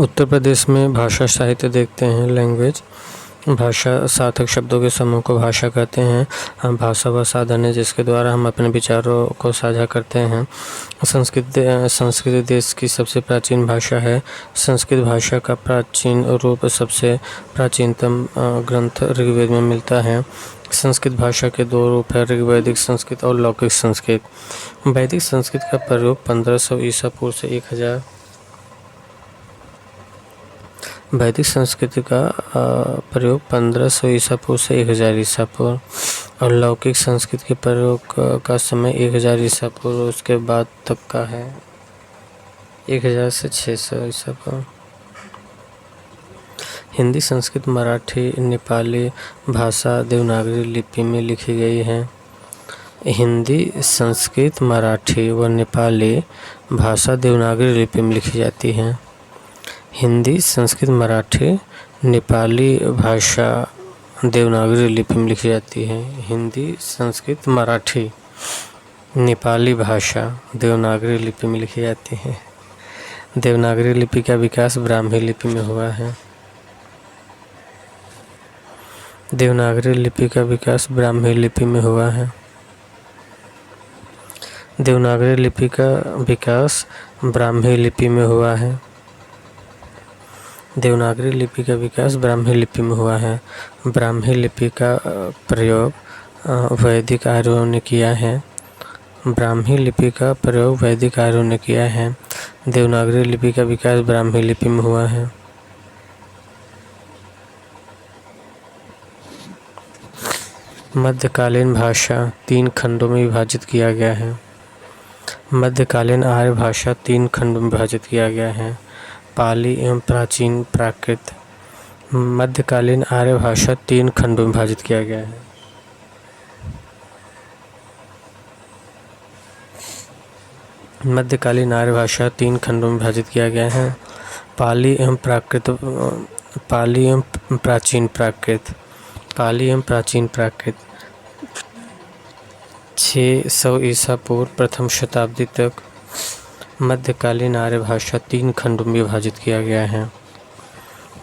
उत्तर प्रदेश में भाषा साहित्य देखते हैं। लैंग्वेज भाषा सार्थक शब्दों के समूह को भाषा कहते हैं। हम भाषा वह साधन है जिसके द्वारा हम अपने विचारों को साझा करते हैं। संस्कृत देश की सबसे प्राचीन भाषा है। संस्कृत भाषा का प्राचीन रूप सबसे प्राचीनतम ग्रंथ ऋग्वेद में मिलता है। संस्कृत भाषा के दो रूप है, ऋग्वैदिक संस्कृत और लौकिक संस्कृत। वैदिक संस्कृत का प्रयोग 1500 ईसा पूर्व से 1000 वैदिक संस्कृत का प्रयोग 1500 ईसा पूर्व से 1000 ईसा पूर्व और लौकिक संस्कृत के प्रयोग का समय 1000 ईसा पूर्व उसके बाद तक का है 1000 से 600 ईसा पूर्व। हिंदी, संस्कृत, मराठी, नेपाली भाषा देवनागरी लिपि में लिखी गई है। हिंदी, संस्कृत, मराठी व नेपाली भाषा देवनागरी लिपि में लिखी जाती है। हिंदी, संस्कृत, मराठी, नेपाली भाषा देवनागरी लिपि में लिखी जाती है। हिंदी, संस्कृत, मराठी, नेपाली भाषा देवनागरी लिपि में लिखी जाती है। देवनागरी लिपि का विकास ब्राह्मी लिपि में हुआ है। देवनागरी लिपि का विकास ब्राह्मी लिपि में हुआ है। देवनागरी लिपि का विकास ब्राह्मी लिपि में हुआ है। देवनागरी लिपि का विकास ब्राह्मी लिपि में हुआ है। ब्राह्मी लिपि का प्रयोग वैदिक आर्यों ने किया है। ब्राह्मी लिपि का प्रयोग वैदिक आर्यों ने किया है। देवनागरी लिपि का विकास ब्राह्मी लिपि में हुआ है। मध्यकालीन भाषा 3 खंडों में विभाजित किया गया है। मध्यकालीन आर्य भाषा 3 खंडों में विभाजित किया गया है, पाली एवं प्राचीन प्राकृत। मध्यकालीन आर्य भाषा 3 खंडों में विभाजित किया गया है। मध्यकालीन आर्य भाषा 3 खंडों में विभाजित किया गया है, पाली एवं प्राकृत, पाली एवं प्राचीन प्राकृत। पाली एवं प्राचीन प्राकृत 600 ईसा पूर्व प्रथम शताब्दी तक मध्यकालीन आर्य भाषा 3 खंडों में विभाजित किया गया है।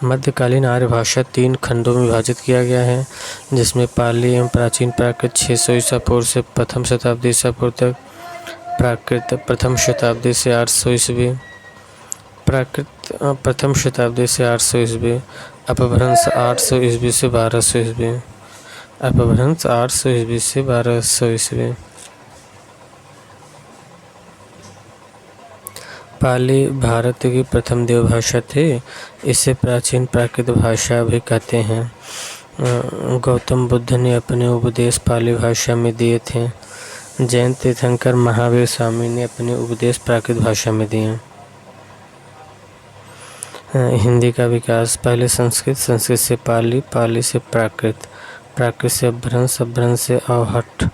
मध्यकालीन आर्य भाषा 3 खंडों में विभाजित किया गया है, जिसमें पाली एवं प्राचीन प्राकृत 600 ईसा पूर्व से प्रथम शताब्दी ईसा पूर्व तक, प्राकृत प्रथम शताब्दी से 800 ईस्वी, प्राकृत प्रथम शताब्दी से 800 ईस्वी, अपभ्रंश 800 ईस्वी से 1200 ईस्वी, अपभ्रंश 800 ईस्वी से 1200 ईस्वी। पाली भारत की प्रथम देवभाषा थी। इसे प्राचीन प्राकृत भाषा भी कहते हैं। गौतम बुद्ध ने अपने उपदेश पाली भाषा में दिए थे। जैन तीर्थंकर महावीर स्वामी ने अपने उपदेश प्राकृत भाषा में दिए। हिंदी का विकास पहले संस्कृत, संस्कृत से पाली, पाली से प्राकृत, प्राकृत से अपभ्रंश, अपभ्रंश से अवहट,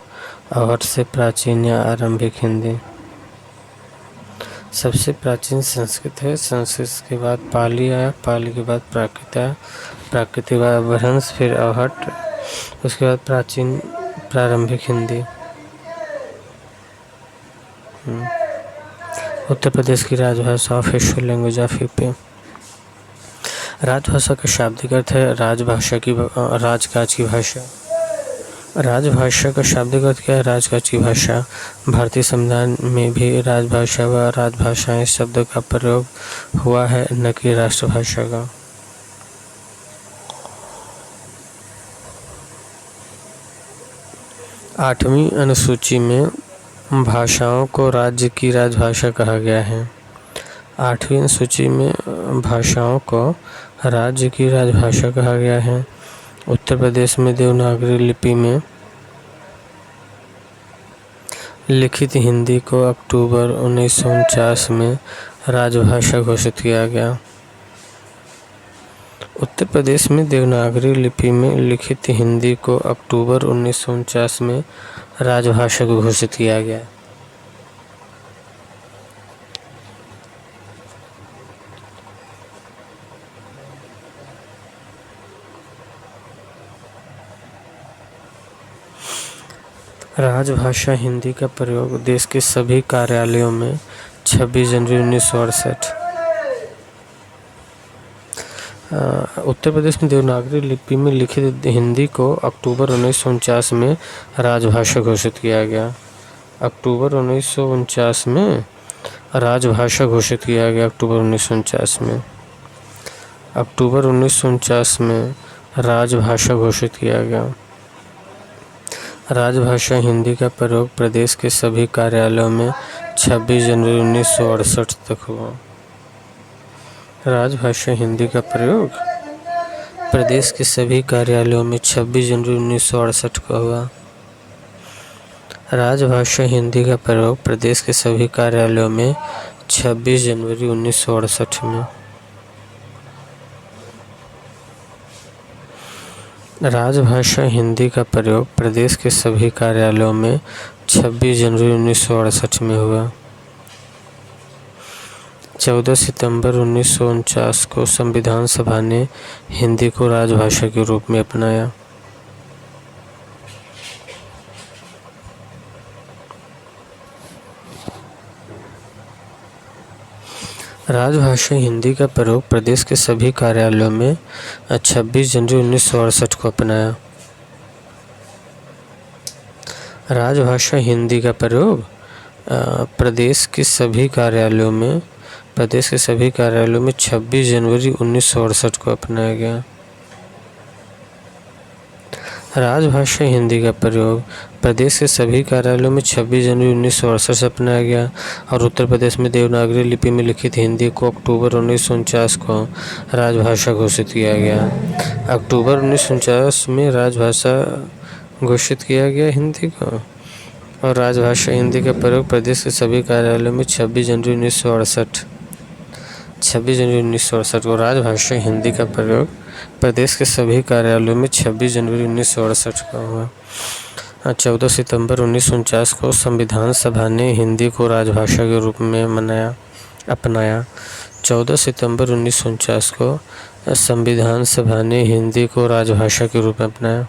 अवहट से प्राचीन या आरंभिक हिंदी। सबसे प्राचीन संस्कृत है, संस्कृत के बाद पाली आया, पाली के बाद प्राकृत आया, प्राकृत के बाद अपभ्रंश, फिर अवहट, उसके बाद प्राचीन प्रारंभिक हिंदी। उत्तर प्रदेश की राजभाषा ऑफिशियल लैंग्वेज ऑफ यूपी। राजभाषा का शाब्दिक अर्थ है राजभाषा की, राजकाज की भाषा। राजभाषा का शाब्दिक अर्थ क्या है? राजकाज की भाषा। भारतीय संविधान में भी राजभाषा व राजभाषाएं शब्द का प्रयोग हुआ है, न कि राष्ट्रभाषा का। आठवीं अनुसूची में भाषाओं को राज्य की राजभाषा कहा गया है। आठवीं अनुसूची में भाषाओं को राज्य की राजभाषा कहा गया है। उत्तर प्रदेश में देवनागरी लिपि में लिखित हिंदी को अक्टूबर 1949 में राजभाषा घोषित किया गया। उत्तर प्रदेश में देवनागरी लिपि में लिखित हिंदी को अक्टूबर 1949 में राजभाषा घोषित किया गया। राजभाषा हिंदी का प्रयोग देश के सभी कार्यालयों में 26 जनवरी 1968 उत्तर प्रदेश में देवनागरी लिपि में लिखित हिंदी को अक्टूबर 1949 में राजभाषा घोषित किया गया। अक्टूबर 1949 में राजभाषा घोषित किया गया। अक्टूबर 1949 में राजभाषा घोषित किया गया। राजभाषा हिंदी का प्रयोग प्रदेश के सभी कार्यालयों में 26 जनवरी 1968 तक हुआ। राजभाषा हिंदी का प्रयोग प्रदेश के सभी कार्यालयों में 26 जनवरी 1968 को हुआ। राजभाषा हिंदी का प्रयोग प्रदेश के सभी कार्यालयों में 26 जनवरी 1968 में। राजभाषा हिंदी का प्रयोग प्रदेश के सभी कार्यालयों में 26 जनवरी 1968 में हुआ। 14 सितंबर 1949 को संविधान सभा ने हिंदी को राजभाषा के रूप में अपनाया। राजभाषा हिंदी का प्रयोग प्रदेश के सभी कार्यालयों में 26 जनवरी 1968 को अपनाया। राजभाषा हिंदी का प्रयोग प्रदेश के सभी कार्यालयों में 26 जनवरी 1968 को अपनाया गया। राजभाषा हिंदी का प्रयोग प्रदेश के सभी कार्यालयों में 26 जनवरी 1968 से अपनाया गया और उत्तर प्रदेश में देवनागरी लिपि में लिखित हिंदी को अक्टूबर 1949 को राजभाषा घोषित किया गया। अक्टूबर 1949 में राजभाषा घोषित किया गया हिंदी को और राजभाषा हिंदी का प्रयोग प्रदेश के सभी कार्यालयों में 26 जनवरी 1968 को राजभाषा हिंदी का प्रयोग प्रदेश के सभी कार्यालयों में 26 जनवरी 1968 को हुआ। 14 सितंबर 1949 को संविधान सभा ने हिंदी को राजभाषा के रूप में अपनाया। 14 सितंबर 1949 को संविधान सभा ने हिंदी को राजभाषा के रूप में अपनाया।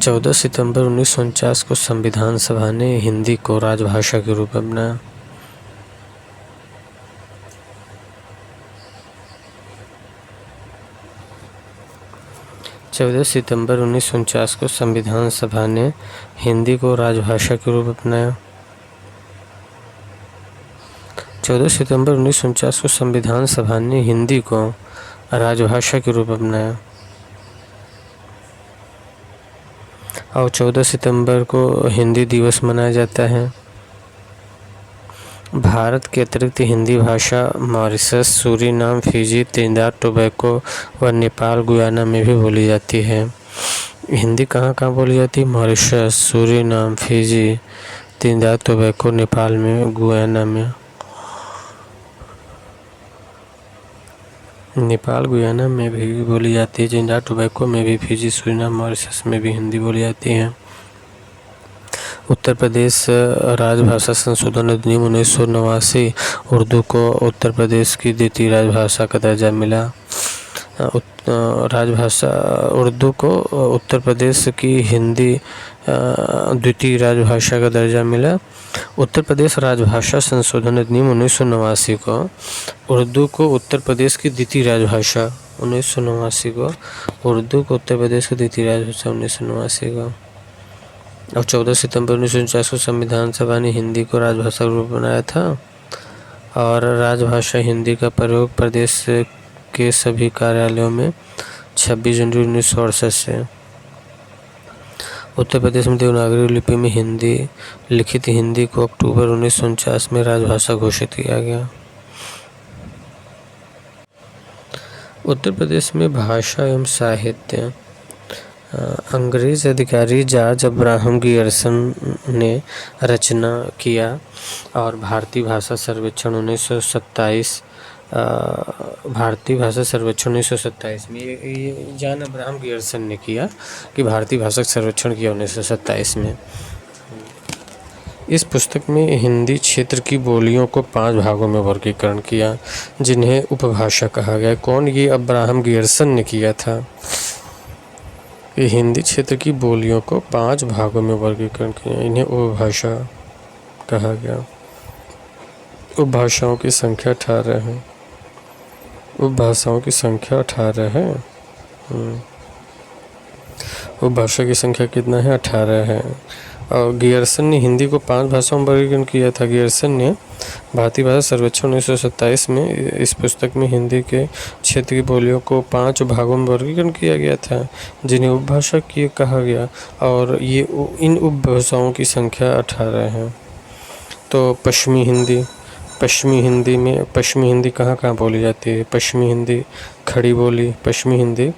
चौदह सितंबर 1949 को संविधान सभा ने हिंदी को राजभाषा के रूप में अपनाया। चौदह सितंबर 1949 को संविधान सभा ने हिंदी को राजभाषा के रूप में अपनाया। 14 सितंबर 1949 को संविधान सभा ने हिंदी को राजभाषा के रूप में अपनाया और 14 सितंबर को हिंदी दिवस मनाया जाता है। भारत के अतिरिक्त हिंदी भाषा Mauritius, Suriname, Fiji, Trinidad tobacco व नेपाल, गुयाना में भी बोली जाती है। हिंदी कहाँ कहाँ बोली जाती है? Mauritius, Suriname, Fiji, Trinidad tobacco, Nepal में, गुयाना में। नेपाल, गुयाना में भी बोली जाती है। त्रिनिदाद टोबैको में भी, फिजी, सूरीनाम, मॉरिशस में भी हिंदी बोली जाती है। उत्तर प्रदेश राजभाषा संशोधन अधिनियम 1989 उर्दू को उत्तर प्रदेश की द्वितीय राजभाषा का दर्जा मिला। उर्दू को उत्तर प्रदेश की हिंदी द्वितीय राजभाषा का दर्जा मिला। उत्तर प्रदेश राजभाषा संशोधन अधिनियम 1989 को उर्दू को उत्तर प्रदेश की द्वितीय राजभाषा 1989 को उर्दू को उत्तर प्रदेश की द्वितीय राजभाषा 1989 को और 14 सितंबर 1949 को संविधान सभा ने हिंदी को राजभाषा के रूप में बनाया था और राजभाषा हिंदी का प्रयोग प्रदेश के सभी कार्यालयों में 26 जनवरी 1968 से। उत्तर प्रदेश में देवनागरी लिपि में लिखित हिंदी को अक्टूबर 1949 में राजभाषा घोषित किया गया। उत्तर प्रदेश में भाषा एवं साहित्य अंग्रेज अधिकारी जॉर्ज अब्राहम गियर्सन ने रचना किया और भारतीय भाषा सर्वेक्षण 1927 में ये जॉन अब्राहम गियर्सन ने किया कि भारतीय भाषा सर्वेक्षण किया 1927 में। इस पुस्तक में हिंदी क्षेत्र की बोलियों को 5 भागों में वर्गीकरण किया, जिन्हें उपभाषा कहा गया। कौन? ये अब्राहम गियर्सन ने किया था। ये हिंदी क्षेत्र की बोलियों को 5 भागों में वर्गीकरण किया, इन्हें उपभाषा कहा गया। उपभाषाओं की संख्या 18 है। उपभाषाओं की संख्या 18 है। उपभाषा की संख्या कितना है? 18 है। और गियर्सन ने हिंदी को 5 भाषाओं में वर्गीकरण किया था। गियर्सन ने भारतीय भाषा सर्वेक्षण 1927 में इस पुस्तक में हिंदी के क्षेत्र की बोलियों को 5 भागों में वर्गीकरण किया गया था, जिन्हें उपभाषा की कहा गया, और ये इन उपभाषाओं की संख्या 18 है। तो पश्चिमी हिंदी में पश्चिमी हिंदी कहाँ कहाँ बोली जाती है? पश्चिमी हिंदी खड़ी बोली, पश्चिमी हिंदी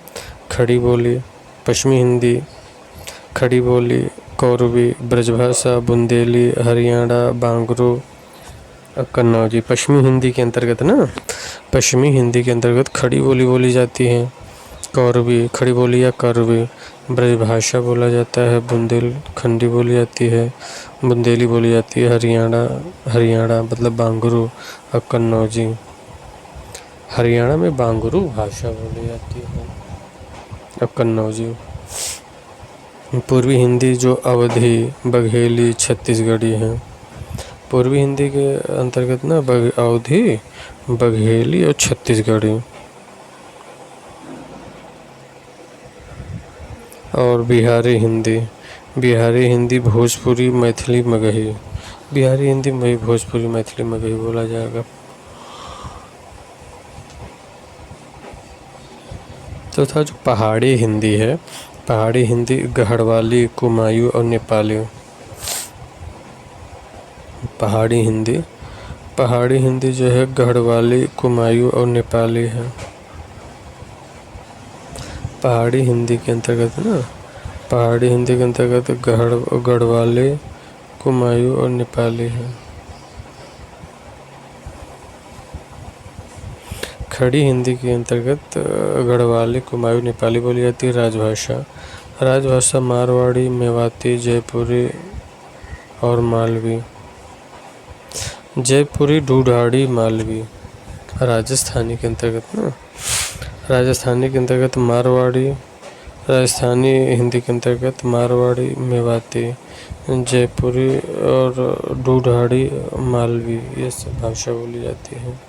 खड़ी बोली, पश्चिमी हिंदी खड़ी बोली, कोरवी, ब्रजभाषा, बुंदेली, हरियाणा, बांगरू, कन्नौजी। पश्चिमी हिंदी के अंतर्गत ना, पश्चिमी हिंदी के अंतर्गत खड़ी बोली बोली जाती है, कौरवी खड़ी बोली या करवी, ब्रजभाषा बोला जाता है, बुंदेलखंडी बोली जाती है, बुंदेली बोली जाती है, हरियाणा मतलब बांगरू और कन्नौजी। हरियाणा में बांगरू भाषा बोली जाती है और कन्नौजी। पूर्वी हिंदी जो अवधी, बघेली, छत्तीसगढ़ी है। पूर्वी हिंदी के अंतर्गत ना अवधी, बघेली और छत्तीसगढ़ी। और बिहारी हिंदी भोजपुरी, मैथिली, मगही। बिहारी हिंदी में भोजपुरी, मैथिली, मगही बोला जाएगा। तो था जो पहाड़ी हिंदी है, पहाड़ी हिंदी गढ़वाली, कुमायूं और नेपाली। पहाड़ी हिंदी जो है गढ़वाली, कुमायूं और नेपाली है। पहाड़ी हिंदी के अंतर्गत गढ़वाली, कुमायूं और नेपाली है। खड़ी हिंदी के अंतर्गत गढ़वाली, कुमायूं, नेपाली बोली जाती है। राजभाषा मारवाड़ी, मेवाती, जयपुरी और मालवी। जयपुरी, ढूढ़ाड़ी, मालवी। राजस्थानी के अंतर्गत मारवाड़ी, राजस्थानी हिंदी के अंतर्गत मारवाड़ी, मेवाती, जयपुरी और ढूढ़ाड़ी, मालवी, ये सब भाषा बोली जाती है।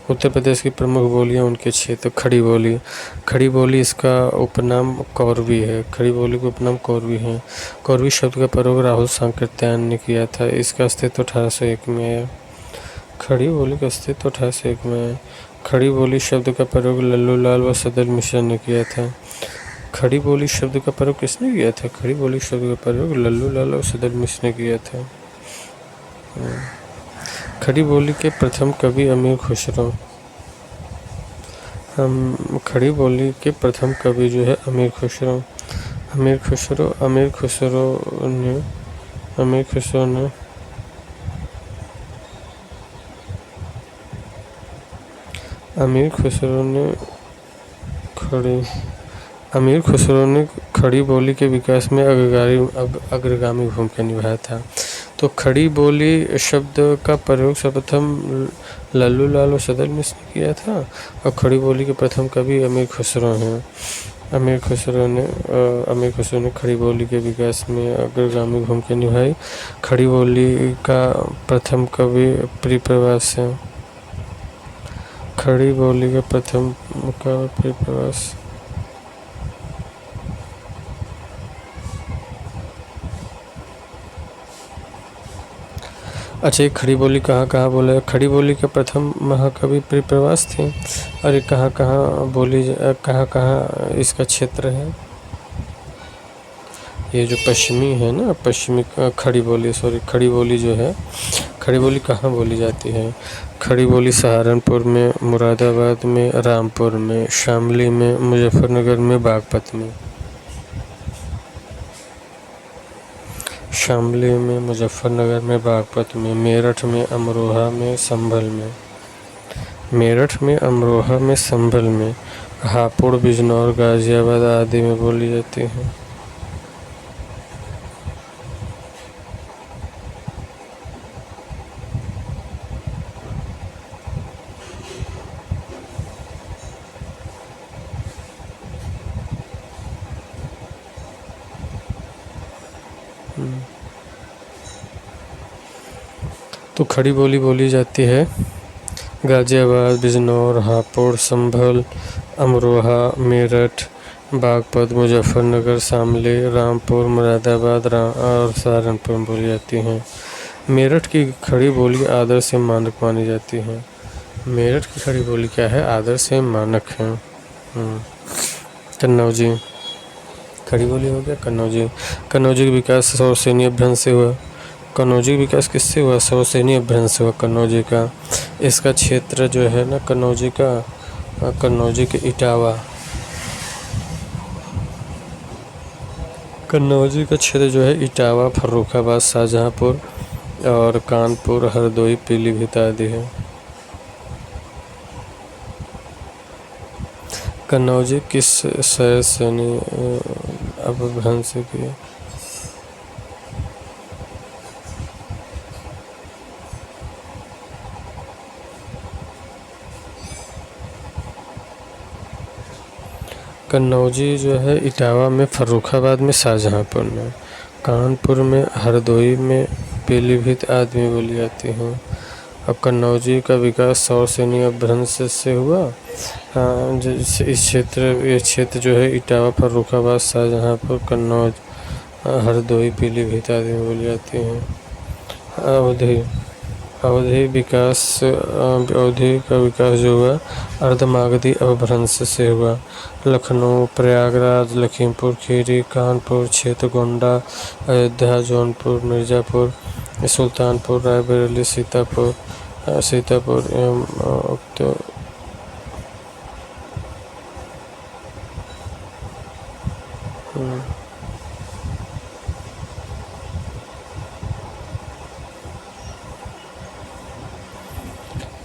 उत्तर प्रदेश की प्रमुख बोलियां, उनके क्षेत्र। खड़ी बोली इसका उपनाम कौरवी है। खड़ी बोली का उपनाम कौरवी है। कौरवी शब्द का प्रयोग राहुल सांकृत्यायन ने किया था। इसका अस्तित्व 1801 में है। खड़ी बोली का अस्तित्व 1801 में है। खड़ी बोली शब्द का प्रयोग लल्लूलाल व सदल मिश्र ने किया था। खड़ी बोली शब्द का प्रयोग किसने किया था? खड़ी बोली शब्द का प्रयोग लल्लूलाल और सदल मिश्र ने किया था। खड़ी बोली के प्रथम कवि अमीर खुसरो। खड़ी बोली के प्रथम कवि जो है अमीर खुसरो ने खड़ी बोली के विकास में अग्रगामी भूमिका निभाया था। तो खड़ी बोली शब्द का प्रयोग सर्वप्रथम लल्लूलाल और सदल मिश्र ने किया था, और खड़ी बोली के प्रथम कवि अमीर खुसरो हैं। अमीर खुसरो ने खड़ी बोली के विकास में अग्रगामी भूमिका निभाई। खड़ी बोली का प्रथम कवि प्रियप्रवास है। खड़ी बोली का प्रथम कवि प्रियप्रवास। अच्छा, ये खड़ी बोली कहाँ बोला? खड़ी बोली के प्रथम महाकवि प्रियप्रवास थे। और ये कहाँ इसका क्षेत्र है? ये जो पश्चिमी है ना, पश्चिमी खड़ी बोली जो है, खड़ी बोली कहाँ बोली जाती है? खड़ी बोली सहारनपुर में, मुरादाबाद में, रामपुर में, शामली में, मुजफ्फरनगर में, बागपत में। शामली में, मुजफ्फरनगर में, बागपत में, मेरठ में, अमरोहा में, संभल में, हापुड़, बिजनौर, गाजियाबाद आदि में बोली जाती है। तो खड़ी बोली बोली जाती है गाज़ियाबाद, बिजनौर, हापुड़, संभल, अमरोहा, मेरठ, बागपत, मुजफ्फरनगर, शामली, रामपुर, मुरादाबाद और सहारनपुर में बोली जाती हैं। मेरठ की खड़ी बोली आदर्श से मानक मानी जाती है। मेरठ की खड़ी बोली क्या है? आदर्श से मानक है। कन्नौजी खड़ी बोली हो गया। कन्नौजी का विकास सौरसेनी अभ्रंश से हुआ। कन्नौजी का विकास किससे हुआ? सौरसेनी अभ्रंश से हुआ कन्नौजी का। इसका क्षेत्र जो है ना कन्नौजी के कन्नौजी का क्षेत्र जो है इटावा, फर्रुखाबाद, शाहजहांपुर और कानपुर, हरदोई, पीलीभीत आदि है। कन्नौजी किस सैन्य अपभ्रंश से किया? कन्नौजी जो है इटावा में, फर्रुखाबाद में, शाहजहांपुर में, कानपुर में, हरदोई में, पीलीभीत आदि में बोली जाती हैं। अब कन्नौजी का विकास सौरसेनी अभ्रंश से हुआ। ये क्षेत्र जो है इटावा, फर्रुखाबाद, शाहजहांपुर, कन्नौज, हरदोई, पीलीभीत आदि में बोली जाती हैं। अवधि का विकास जो हुआ अर्धमागधी अपभ्रंश से हुआ। लखनऊ, प्रयागराज, लखीमपुर खीरी, कानपुर क्षेत्र, गोंडा, अयोध्या, जौनपुर, मिर्ज़ापुर, सुल्तानपुर, रायबरेली, सीतापुर एवं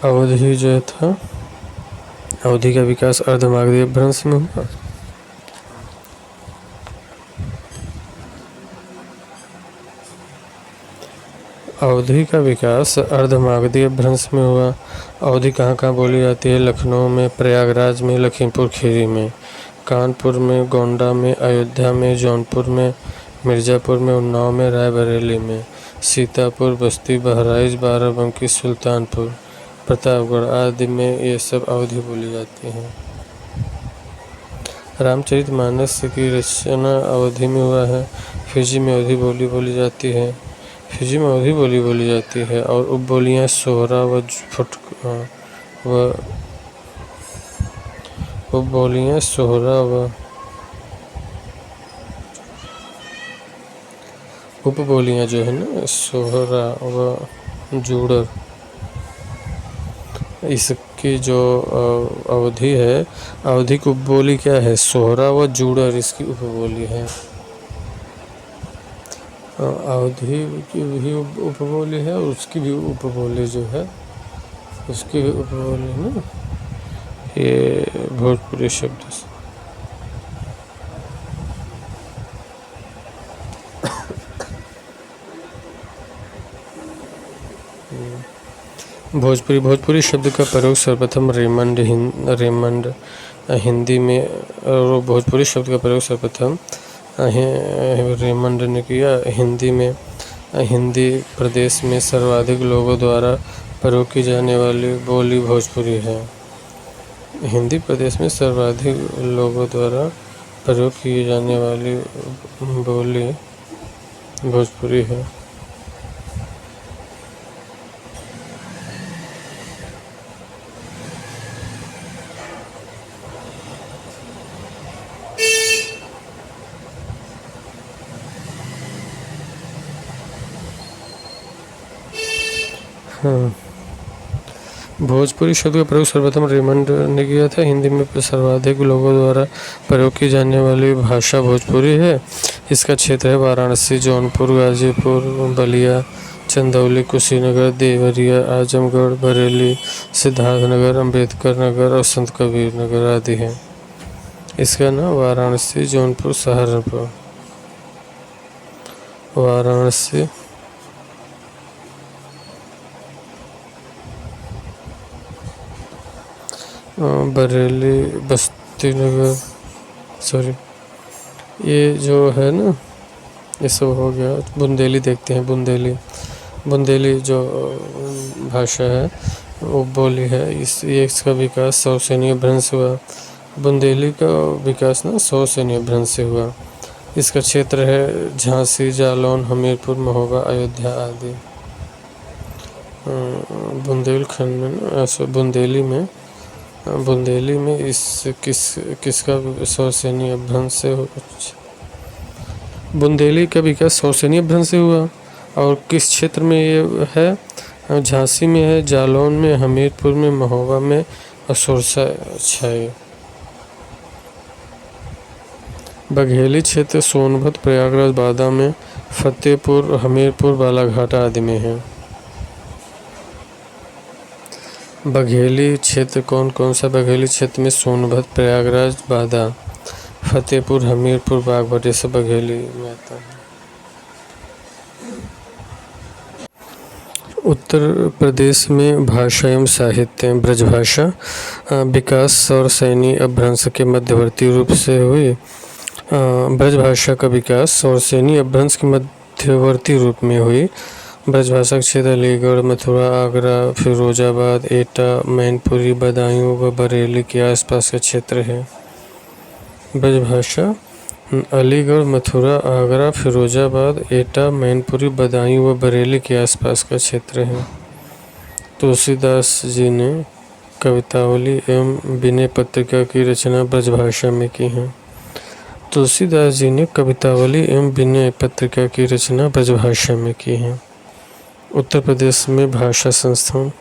अवधि जो था, अवधि का विकास अर्धमागधी अपभ्रंश में हुआ। अवधि का विकास अर्धमागधी अपभ्रंश में हुआ। अवधि कहाँ कहाँ बोली जाती है? लखनऊ में, प्रयागराज में, लखीमपुर खीरी में, कानपुर में, गोंडा में, अयोध्या में, जौनपुर में, मिर्ज़ापुर में, उन्नाव में, रायबरेली में, सीतापुर, बस्ती, बहराइच, बाराबंकी, सुल्तानपुर, प्रतापगढ़ आदि में ये सब अवधि बोली जाती हैं। रामचरितमानस की रचना अवधि में हुआ है। फिजी में अवधि बोली बोली जाती है। फिजी में अवधि बोली बोली जाती है और उपबोलियाँ सोहरा व उपबोलियाँ सोहरा व उपबोलियाँ जो है ना सोहरा व जुड़र, इसकी जो अवधि है, अवधि की उपबोली क्या है? सोहरा व जुड़र इसकी उपबोली है। अवधि की भी उपबोली है और उसकी भी उपबोली जो है, उसकी भी उपबोली ना ये भोजपुरी शब्द से। भोजपुरी शब्द का प्रयोग सर्वप्रथम रेमंड हिंदी में, और भोजपुरी शब्द का प्रयोग सर्वप्रथम रेमंड ने किया। हिंदी प्रदेश में सर्वाधिक लोगों द्वारा प्रयोग की जाने वाली बोली भोजपुरी है। हिंदी प्रदेश में सर्वाधिक लोगों द्वारा प्रयोग की जाने वाली बोली भोजपुरी है। भोजपुरी शब्द का प्रयोग सर्वप्रथम रेमंड ने किया था। हिंदी में सर्वाधिक लोगों द्वारा प्रयोग की जाने वाली भाषा भोजपुरी है। इसका क्षेत्र है वाराणसी, जौनपुर, गाजीपुर, बलिया, चंदौली, कुशीनगर, देवरिया, आजमगढ़, बरेली, सिद्धार्थनगर, अम्बेडकर नगर और संत कबीर नगर आदि है। इसका नाम वाराणसी, जौनपुर, सहारनपुर, वाराणसी, बरेली, बस्ती नगर, सॉरी ये जो है ना ये सब हो गया। बुंदेली देखते हैं। बुंदेली जो भाषा है वो बोली है, इसका विकास सौसैनी भ्रंश हुआ। बुंदेली का विकास ना सौसैनी भ्रंश से हुआ। इसका क्षेत्र है झांसी, जालौन, हमीरपुर, महोबा, अयोध्या आदि। बुंदेलखंड में ना बुंदेली में इस किसका सौसैनी भ्रंश से बुंदेली का विकास सौसैनी भ्रंश से हुआ। और किस क्षेत्र में ये है? झांसी में है, जालौन में, हमीरपुर में, महोबा में और सुरसा छाये। बघेली क्षेत्र सोनभद्र, प्रयागराज, बांदा में, फतेहपुर, हमीरपुर, बालाघाट आदि में है। बघेली क्षेत्र कौन कौन सा? बघेली क्षेत्र में सोनभद्र, प्रयागराज, बांदा, फतेहपुर, हमीरपुर, बागपत, ये सब बघेली में आता है। उत्तर प्रदेश में भाषा एवं साहित्य ब्रजभाषा विकास सौरसैनी अपभ्रंश के मध्यवर्ती रूप से हुई। ब्रजभाषा का विकास सौरसैनी अपभ्रंश के मध्यवर्ती रूप में हुई। ब्रजभाषा क्षेत्र अलीगढ़, मथुरा, आगरा, फिरोजाबाद, एटा, मैनपुरी, बदायूं व बरेली के आसपास का क्षेत्र है। ब्रजभाषा अलीगढ़, मथुरा, आगरा, फिरोजाबाद, एटा, मैनपुरी, बदायूं व बरेली के आसपास का क्षेत्र है। तुलसीदास जी ने कवितावली एवं विनय पत्रिका की रचना ब्रजभाषा में की है। तुलसीदास जी ने कवितावली एवं विनय पत्रिका की रचना ब्रजभाषा में की है। उत्तर प्रदेश में भाषा संस्थान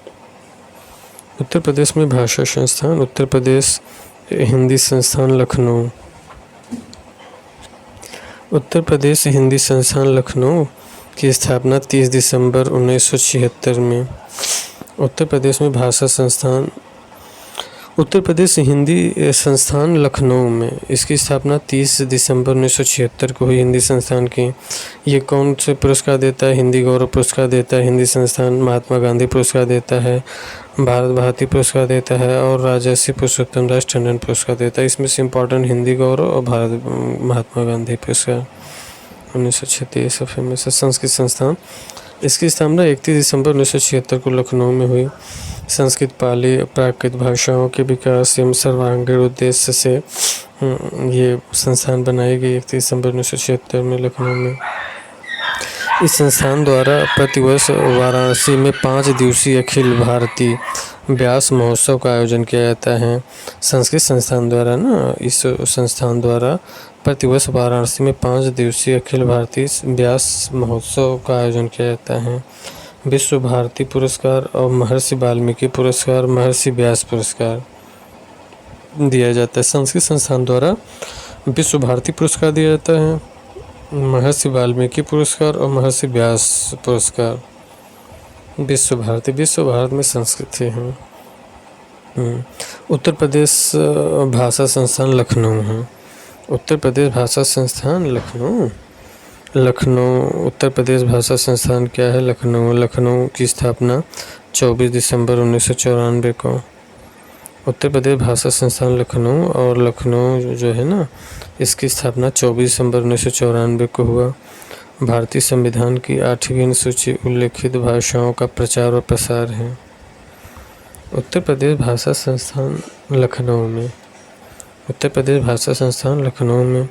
उत्तर प्रदेश में भाषा संस्थान उत्तर प्रदेश हिंदी संस्थान लखनऊ। उत्तर प्रदेश हिंदी संस्थान लखनऊ की स्थापना 30 दिसंबर 1976 में। उत्तर प्रदेश में भाषा संस्थान उत्तर प्रदेश हिंदी संस्थान लखनऊ में, इसकी स्थापना 30 दिसंबर 1976 को हुई। हिंदी संस्थान की ये कौन से पुरस्कार देता है? हिंदी गौरव पुरस्कार देता है हिंदी संस्थान, महात्मा गांधी पुरस्कार देता है, भारत भारती पुरस्कार देता है और राजर्षि पुरुषोत्तम दास टंडन पुरस्कार देता है। इसमें से इम्पोर्टेंट हिंदी गौरव और भारत महात्मा गांधी पुरस्कार 1936 फेमस है। संस्कृत संस्थान, इसकी स्थापना 31 दिसंबर 1976 को लखनऊ में हुई। संस्कृत, पाली, प्राकृत भाषाओं के विकास एवं सर्वांगीण उद्देश्य से ये संस्थान बनाई गई 31 दिसंबर 1976 में लखनऊ में। इस संस्थान द्वारा प्रतिवर्ष वाराणसी में 5 दिवसीय अखिल भारतीय व्यास महोत्सव का आयोजन किया जाता है। संस्कृत संस्थान द्वारा इस संस्थान द्वारा प्रतिवर्ष वाराणसी में 5 दिवसीय अखिल भारतीय व्यास महोत्सव का आयोजन किया जाता है। विश्व भारती पुरस्कार और महर्षि वाल्मीकि पुरस्कार, महर्षि व्यास पुरस्कार दिया जाता है। संस्कृत संस्थान द्वारा विश्व भारती पुरस्कार दिया जाता है, महर्षि वाल्मीकि पुरस्कार और महर्षि व्यास पुरस्कार। विश्व भारत में संस्कृत है। उत्तर प्रदेश भाषा संस्थान लखनऊ है। उत्तर प्रदेश भाषा संस्थान लखनऊ उत्तर प्रदेश भाषा संस्थान क्या है? लखनऊ की स्थापना 24 दिसंबर 1994 को। उत्तर प्रदेश भाषा संस्थान लखनऊ, और लखनऊ जो है इसकी स्थापना 24 दिसंबर 1994 को हुआ। भारतीय संविधान की 8वीं अनुसूची उल्लेखित भाषाओं का प्रचार और प्रसार है। उत्तर प्रदेश भाषा संस्थान लखनऊ में उत्तर प्रदेश भाषा संस्थान लखनऊ में,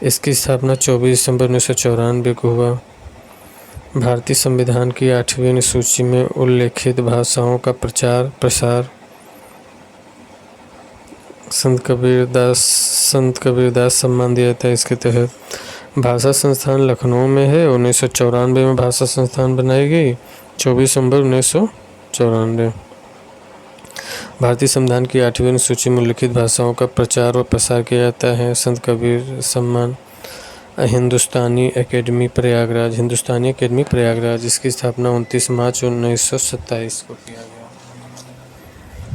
इसकी स्थापना 24 दिसंबर 1994 को हुआ। भारतीय संविधान की 8वीं अनुसूची में उल्लेखित भाषाओं का प्रचार प्रसार संत कबीरदास सम्मान दिया था। इसके तहत भाषा संस्थान लखनऊ में है। 1994 में भाषा संस्थान बनाई गई, 24 दिसंबर 1994। भारतीय संविधान की 8वीं अनुसूची में उल्लिखित भाषाओं का प्रचार और प्रसार किया जाता है। संत कबीर सम्मान। हिंदुस्तानी अकेडमी प्रयागराज, इसकी स्थापना 29 मार्च 1927 को किया गया।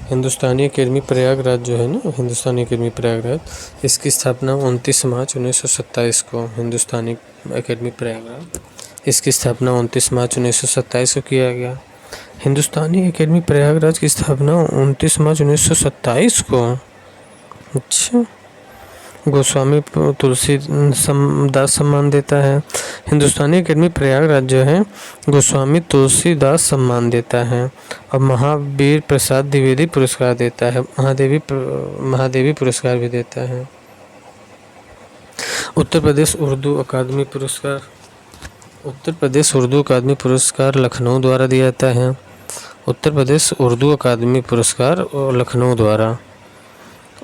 हिंदुस्तानी अकेडमी प्रयागराज जो है हिंदुस्तानी अकेडमी प्रयागराज, इसकी स्थापना 29 मार्च 1927 को। हिंदुस्तानी अकेडमी प्रयागराज, इसकी स्थापना 29 मार्च 1927 को किया गया। हिंदुस्तानी अकेडमी प्रयागराज की स्थापना 29 मार्च 1927 को। अच्छा, गोस्वामी तुलसी दास सम्मान देता है। हिंदुस्तानी अकेडमी प्रयागराज जो है गोस्वामी तुलसीदास सम्मान देता है और महावीर प्रसाद द्विवेदी पुरस्कार देता है, महादेवी पुरस्कार भी देता है। उत्तर प्रदेश उर्दू अकादमी पुरस्कार, उत्तर प्रदेश उर्दू अकादमी पुरस्कार लखनऊ द्वारा दिया जाता है। उत्तर प्रदेश उर्दू अकादमी पुरस्कार लखनऊ द्वारा,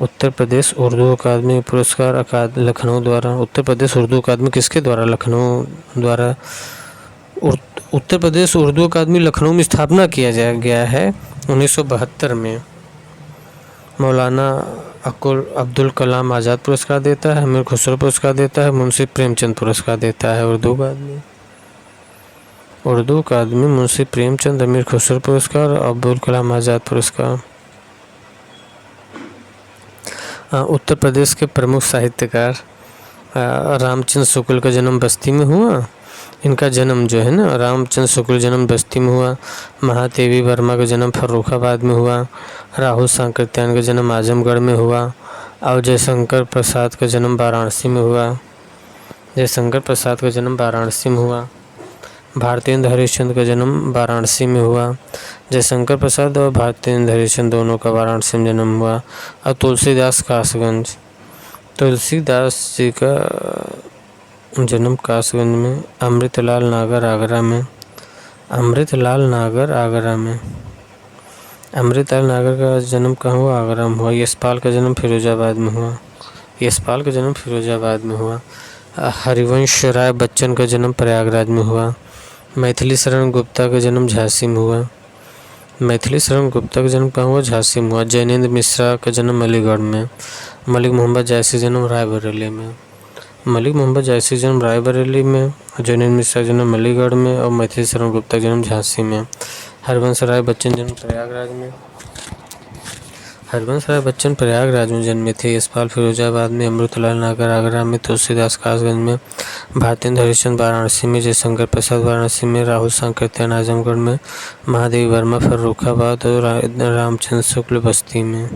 उत्तर प्रदेश उर्दू अकादमी पुरस्कार लखनऊ द्वारा। उत्तर प्रदेश उर्दू अकादमी किसके द्वारा? लखनऊ द्वारा। उत्तर प्रदेश उर्दू अकादमी लखनऊ में स्थापना किया गया है 1972 में। मौलाना अब्दुल कलाम आज़ाद पुरस्कार देता है, अमीर खुसरो पुरस्कार देता है, मुंशी प्रेमचंद पुरस्कार देता है। उर्दू अकादमी मुंशी प्रेमचंद, अमीर खुसरो पुरस्कार, अब्दुल कलाम आज़ाद पुरस्कार। उत्तर प्रदेश के प्रमुख साहित्यकार रामचंद्र शुक्ल का जन्म बस्ती में हुआ। इनका जन्म जो है ना, रामचंद्र शुक्ल जन्म बस्ती में हुआ। महादेवी वर्मा का जन्म फर्रुखाबाद में हुआ। राहुल सांकृत्यायन का जन्म आजमगढ़ में हुआ और जयशंकर प्रसाद का जन्म वाराणसी में हुआ। भारतेंद्र हरिश्चंद्र का जन्म वाराणसी में हुआ। जयशंकर प्रसाद और भारतेंद्र हरिश्चंद्र दोनों का वाराणसी में जन्म हुआ। और तुलसीदास जी का जन्म कासगंज में। अमृतलाल नागर आगरा में। अमृतलाल नागर का जन्म कहाँ हुआ? आगरा में हुआ। यशपाल का जन्म फिरोजाबाद में हुआ। हरिवंश राय बच्चन का जन्म प्रयागराज में हुआ। मैथिली शरण गुप्ता का जन्म झांसी में हुआ। कहाँ हुआ? झांसी में हुआ। जैनेंद्र मिश्रा का जन्म अलीगढ़ में। मलिक मोहम्मद जायसी जन्म रायबरेली में। जैनेंद्र मिश्रा जन्म अलीगढ़ में और मैथिली शरण गुप्ता जन्म झांसी में। हरिवंश राय बच्चन जन्म प्रयागराज में जन्मे थे। यशपाल फिरोजाबाद में, अमृतलाल नागर आगरा में, तुलसीदास कासगंज में, भारतेंद्र हरिश्चंद्र वाराणसी में, जयशंकर प्रसाद वाराणसी में, राहुल सांकृत्यायन आजमगढ़ में, महादेवी वर्मा फर्रुखाबाद और रामचंद्र शुक्ल बस्ती में।